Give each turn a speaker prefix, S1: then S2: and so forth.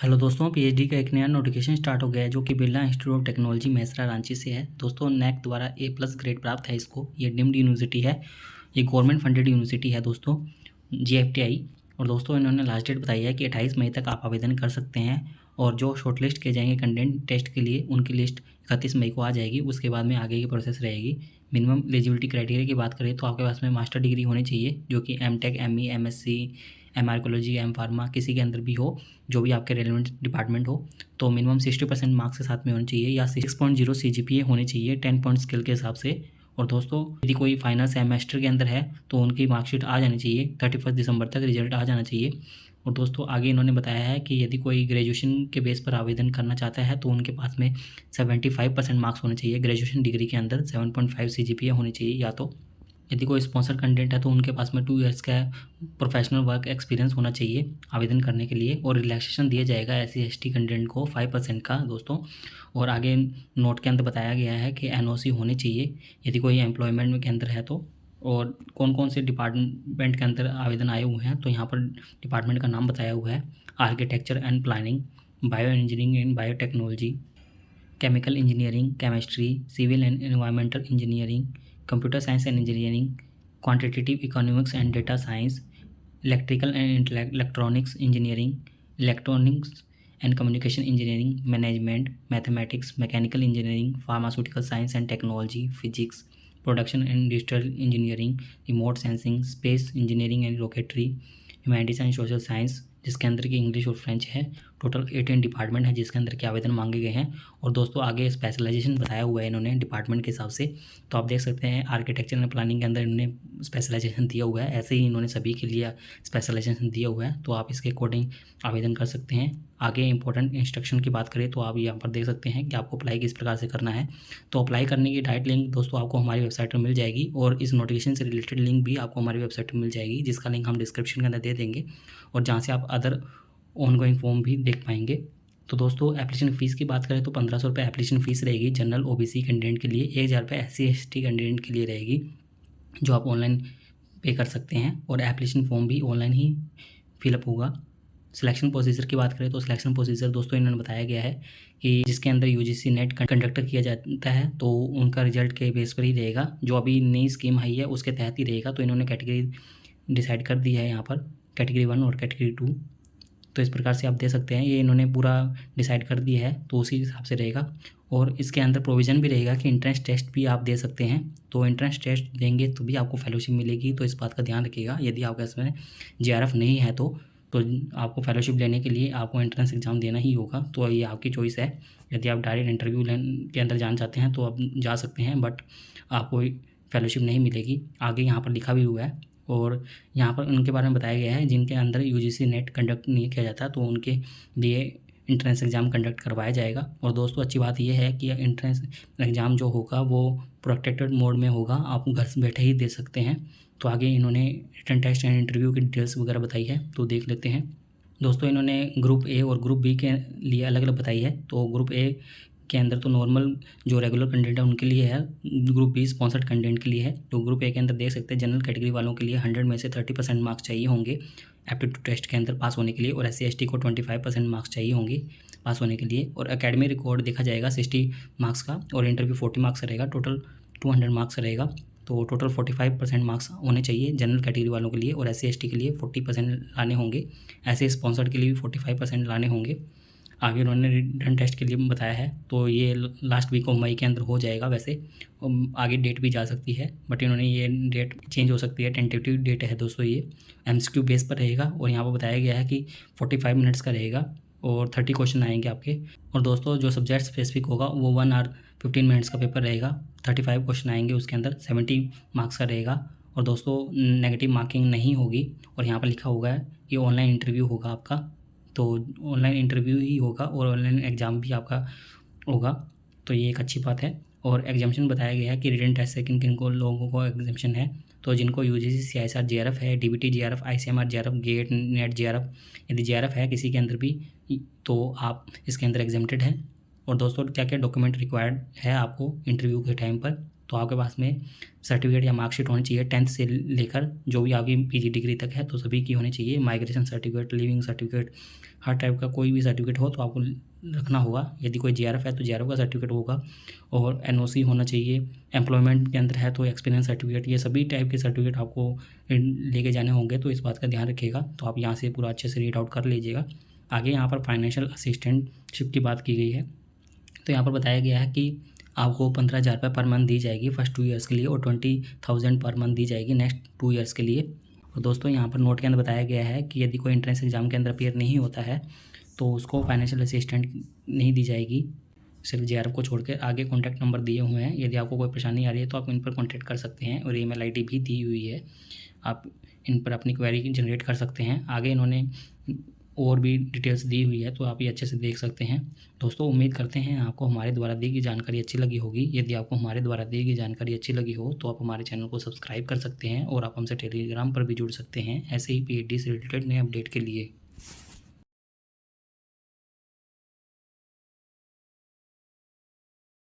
S1: Hello दोस्तों, PhD का एक नया नोटिफिकेशन स्टार्ट हो गया है जो कि Birla institute of technology Mesra Ranchi से है। दोस्तों नैक द्वारा A+ ग्रेड प्राप्त है इसको। ये डीम्ड यूनिवर्सिटी है, ये गवर्नमेंट फंडेड यूनिवर्सिटी है दोस्तों, GFTI। और दोस्तों इन्होंने लास्ट डेट बताई है कि 28 मई तक आप आवेदन कर सकते हैं। और जो शॉर्टलिस्ट किए जाएंगे कंटेंट टेस्ट के लिए, उनकी लिस्ट 31 मई को आ जाएगी। उसके बाद में आगे की प्रोसेस रहेगी। मिनिमम एलिजिबिलिटी क्राइटेरिया की बात करें तो आपके पास में मास्टर डिग्री होनी चाहिए, जो कि M.Tech, ME, MSc, M.Archaeology, M.Pharma किसी के अंदर भी हो, जो भी आपके रेलिवेंट डिपार्टमेंट हो। तो मिनिमम 60% मार्क्स के साथ में होनी चाहिए, या 6.0 CGPA होनी चाहिए 10 पॉइंट स्केल के हिसाब से। और दोस्तों यदि कोई फाइनल सेमेस्टर के अंदर है तो उनकी मार्कशीट आ जानी चाहिए, 31 दिसंबर तक रिजल्ट आ जाना चाहिए। और दोस्तों आगे इन्होंने बताया है कि यदि कोई ग्रेजुएशन के बेस पर आवेदन करना चाहता है तो उनके पास में 75% मार्क्स होने चाहिए ग्रेजुएशन डिग्री के अंदर, 7.5 CGPA होनी चाहिए। या तो यदि कोई स्पॉन्सर कंटेंट है तो उनके पास में 2 इयर्स का प्रोफेशनल वर्क एक्सपीरियंस होना चाहिए आवेदन करने के लिए। और रिलैक्सेशन दिया जाएगा SC/ST कंटेंट को 5% का दोस्तों। और आगे नोट के अंदर बताया गया है कि NOC होनी चाहिए यदि कोई एम्प्लॉयमेंट के अंदर है तो। और कौन कौन से डिपार्टमेंट के अंदर आवेदन आए हुए हैं तो यहाँ पर डिपार्टमेंट का नाम बताया हुआ है: architecture and planning, bio engineering and biotechnology, chemical engineering, chemistry, civil and environmental engineering, computer science and engineering, quantitative economics and data science, electrical and electronics engineering, electronics and communication engineering, management, mathematics, mechanical engineering, pharmaceutical science and technology, physics, production and digital engineering, remote sensing, space engineering and rocketry, humanities and social science, जिसके अंदर की English और French है। Total 18 department है जिसके अंदर के आवेदन मांगे गए हैं। और दोस्तों आगे स्पेशलाइजेशन बताया हुआ है इन्होंने डिपार्टमेंट के हिसाब से। तो आप देख सकते हैं आर्किटेक्चर एंड प्लानिंग के अंदर इन्होंने स्पेशलाइजेशन दिया हुआ है, ऐसे ही इन्होंने सभी के लिए स्पेशलाइजेशन दिया हुआ है। तो आप इसके अकॉर्डिंग आवेदन कर सकते हैं। आगे इंपॉर्टेंट इंस्ट्रक्शन की बात करें तो आप यहाँ पर देख सकते हैं कि आपको अप्लाई किस प्रकार से करना है। तो अप्लाई करने की डायरेक्ट लिंक दोस्तों आपको हमारी वेबसाइट पर मिल जाएगी, और इस नोटिफिकेशन से रिलेटेड लिंक भी आपको हमारी वेबसाइट पर मिल जाएगी, जिसका लिंक हम डिस्क्रिप्शन के अंदर दे देंगे, और जहाँ से आप अदर ऑनगोइंग फॉर्म भी देख पाएंगे। तो दोस्तों एप्लीकेशन फ़ीस की बात करें तो 1500 रुपये एप्लीकेशन फ़ीस रहेगी जनरल OBC कैंडिडेट के लिए, 1000 रुपये SC/ST कैंडिडेट के लिए रहेगी, जो आप ऑनलाइन पे कर सकते हैं। और एप्लीकेशन फॉर्म भी ऑनलाइन ही फिलअप होगा। सिलेक्शन प्रोसीजर की बात करें तो सिलेक्शन प्रोसीजर दोस्तों इन्होंने बताया गया है कि जिसके अंदर UGC नेट कंडक्ट किया जाता है तो उनका रिजल्ट के बेस पर ही रहेगा, जो अभी नई स्कीम आई है उसके तहत ही रहेगा। तो इन्होंने कैटेगरी डिसाइड कर दी है यहाँ पर, कैटेगरी 1 और कैटेगरी 2। तो इस प्रकार से आप दे सकते हैं, ये इन्होंने पूरा डिसाइड कर दिया है तो उसी हिसाब से रहेगा। और इसके अंदर प्रोविज़न भी रहेगा कि एंट्रेंस टेस्ट भी आप दे सकते हैं। तो एंट्रेंस टेस्ट देंगे तो भी आपको फेलोशिप मिलेगी, तो इस बात का ध्यान रखिएगा। यदि आपके इसमें JRF नहीं है तो आपको फेलोशिप लेने के लिए आपको एंट्रेंस एग्ज़ाम देना ही होगा। तो ये आपकी चॉइस है। यदि आप डायरेक्ट इंटरव्यू के अंदर जाना चाहते हैं तो आप जा सकते हैं, बट आपको फेलोशिप नहीं मिलेगी। आगे यहाँ पर लिखा भी हुआ है, और यहाँ पर उनके बारे में बताया गया है जिनके अंदर UGC नेट कंडक्ट नहीं किया जाता तो उनके लिए इंट्रेंस एग्ज़ाम कंडक्ट करवाया जाएगा। और दोस्तों अच्छी बात यह है कि इंट्रेंस एग्ज़ाम जो होगा वो प्रोटेक्टेड मोड में होगा, आप घर से बैठे ही दे सकते हैं। तो आगे इन्होंने रिटन टेस्ट एंड इंटरव्यू की डिटेल्स वगैरह बताई है, तो देख लेते हैं। दोस्तों इन्होंने ग्रुप A और ग्रुप B के लिए अलग अलग बताई है। तो ग्रुप A के अंदर तो नॉर्मल जो रेगुलर कंटेंट है उनके लिए है, ग्रुप B स्पॉन्सर्ड कंटेंट के लिए है। तो ग्रुप A के अंदर देख सकते हैं जनरल कैटेगरी वालों के लिए 100 में से 30% मार्क्स चाहिए होंगे एप्टीट्यूड टेस्ट के अंदर पास होने के लिए, और SC/ST को 25% मार्क्स चाहिए होंगे पास होने के लिए। और एकेडमी रिकॉर्ड देखा जाएगा 60 मार्क्स का, और इंटरव्यू 40 मार्क्स रहेगा, टोटल 200 मार्क्स रहेगा। तो टोटल 45% मार्क्स होने चाहिए जनरल कैटेगरी वालों के लिए, और SC/ST के लिए 40% लाने होंगे। ऐसे स्पॉन्सर्ड के लिए भी 45% लाने होंगे। आगे उन्होंने रिटन टेस्ट के लिए बताया है, तो ये लास्ट वीक ऑफ मई के अंदर हो जाएगा। वैसे आगे डेट भी जा सकती है, बट इन्होंने ये डेट चेंज हो सकती है, टेंटेटिव डेट है दोस्तों। ये MCQ बेस पर रहेगा, और यहाँ पर बताया गया है कि 45 मिनट्स का रहेगा और 30 क्वेश्चन आएंगे आपके। और दोस्तों जो सब्जेक्ट स्पेसिफिक होगा वो 1 आवर 15 मिनट्स का पेपर रहेगा, 35 क्वेश्चन आएंगे उसके अंदर, 70 मार्क्स का रहेगा। और दोस्तों नेगेटिव मार्किंग नहीं होगी, और यहाँ पर लिखा हुआ है कि ऑनलाइन इंटरव्यू होगा आपका, तो ऑनलाइन इंटरव्यू ही होगा और ऑनलाइन एग्ज़ाम भी आपका होगा। तो ये एक अच्छी बात है। और एग्जामेशन बताया गया है कि रिटन टेस्ट से किन किन को लोगों को एग्जामेशन है। तो जिनको UGC CISR JRF है, DBT JRF, ICMR JRF, GATE NET JRF, यदि JRF है किसी के अंदर भी तो आप इसके अंदर एग्जामेटेड हैं। और दोस्तों क्या क्या डॉक्यूमेंट रिक्वायर्ड है आपको इंटरव्यू के टाइम पर, तो आपके पास में सर्टिफिकेट या मार्कशीट होनी चाहिए 10th से लेकर जो भी आपकी पीजी डिग्री तक है, तो सभी की होनी चाहिए। माइग्रेशन सर्टिफिकेट, लिविंग सर्टिफिकेट, हर टाइप का कोई भी सर्टिफिकेट हो तो आपको रखना होगा। यदि कोई जेआरएफ है तो जेआरएफ का सर्टिफिकेट होगा, और एनओसी होना चाहिए। एम्प्लॉयमेंट के अंदर है तो एक्सपीरियंस सर्टिफिकेट, ये सभी टाइप के सर्टिफिकेट आपको लेके जाने होंगे, तो इस बात का ध्यान रखिएगा। तो आप यहाँ से पूरा अच्छे से रीड आउट कर लीजिएगा। आगे यहाँ पर फाइनेंशियल असिस्टेंटशिप की बात की गई है। तो यहाँ पर बताया गया है कि आपको 15,000 रुपये पर मंथ दी जाएगी फर्स्ट 2 ईयर्स के लिए, और 20,000 पर मंथ दी जाएगी नेक्स्ट 2 ईयर्स के लिए। और दोस्तों यहाँ पर नोट के अंदर बताया गया है कि यदि कोई एंट्रेंस एग्जाम के अंदर अपीयर नहीं होता है तो उसको फाइनेंशियल असिस्टेंट नहीं दी जाएगी, सिर्फ जेआरएफ को छोड़कर। आगे कॉन्टैक्ट नंबर दिए हुए हैं, यदि आपको कोई परेशानी आ रही है तो आप इन पर कॉन्टैक्ट कर सकते हैं, और ईमेल आईडी भी दी हुई है, आप इन पर अपनी क्वेरी जनरेट कर सकते हैं। आगे इन्होंने और भी डिटेल्स दी हुई है, तो आप ये अच्छे से देख सकते हैं। दोस्तों उम्मीद करते हैं आपको हमारे द्वारा दी गई जानकारी अच्छी लगी होगी। यदि आपको हमारे द्वारा दी गई जानकारी अच्छी लगी हो तो आप हमारे चैनल को सब्सक्राइब कर सकते हैं, और आप हमसे टेलीग्राम पर भी जुड़ सकते हैं ऐसे ही पीएचडी से रिलेटेड नए अपडेट के लिए।